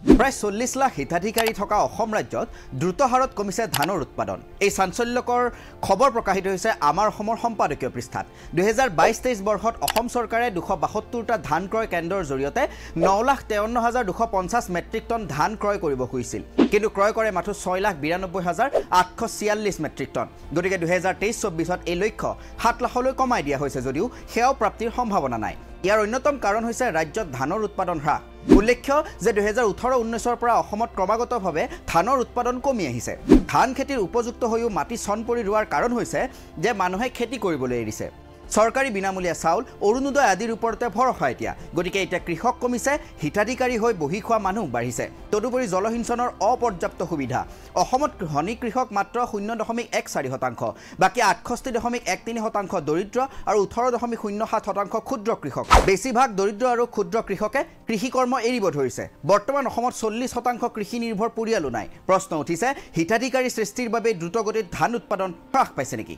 প্ৰায় 40 লাখ হিতাধিকাৰী থকা অসম ৰাজ্যত দ্ৰুত হাৰত কমিছে ধানৰ উৎপাদন। এই চাঞ্চল্যকৰ খবৰ প্ৰকাশিত হৈছে আমাৰ অসমৰ সম্পাদকীয় পৃষ্ঠাত। 2022-23 বৰ্ষত অসম চৰকাৰে 272টা ধান ক্ৰয় কেন্দ্ৰৰ জৰিয়তে 9,53,250 মেট্ৰিক টন ধান ক্ৰয় কৰিব খুজিছিল, কিন্তু ক্ৰয় কৰে মাত্ৰ 6,92,846 মেট্ৰিক টন। গতিকে 2023-24ত এই লক্ষ্য 7 লাখলৈ কমাই দিয়া হৈছে যদিও সেয়াও প্ৰাপ্তিৰ সম্ভাৱনা নাই। ইয়াৰ অন্যতম কাৰণ হৈছে ৰাজ্যত ধানৰ উৎপাদন হ্ৰাস। উল্লেখ্য যে 2018-19ৰ পৰা অসমত ক্ৰমাগতভাৱে ধানৰ উৎপাদন কমি আহিছে। ধান খেতিৰ উপযুক্ত হৈও মাটি চন পৰি ৰোৱাৰ কাৰণ হৈছে যে মানুহে খেতি কৰিবলৈ এৰিছে। চৰকাৰী বিনামূলীয়া চাউল, অৰুণোদয় আদিৰ ওপৰতে ভৰসা এতিয়া। গতিকে এতিয়া কৃষক কমিছে, হিতাধিকাৰী হৈ বহি খোৱা মানুহ বাঢ়িছে। তদুপৰি জলসিঞ্চনৰ অপৰ্যাপ্ত সুবিধা। অসমত ধনী কৃষক মাত্ৰ 0.14%, বাকী 68.13% দৰিদ্ৰ আৰু 18.07% ক্ষুদ্ৰ কৃষক। বেছিভাগ দৰিদ্ৰ আৰু ক্ষুদ্ৰ কৃষকে কৃষিকৰ্ম এৰিব ধৰিছে। বৰ্তমান অসমত 40% কৃষি নিৰ্ভৰ পৰিয়ালো নাই। প্ৰশ্ন উঠিছে, হিতাধিকাৰী সৃষ্টিৰ বাবে দ্ৰুতগতিত ধান উৎপাদন হ্ৰাস পাইছে নেকি?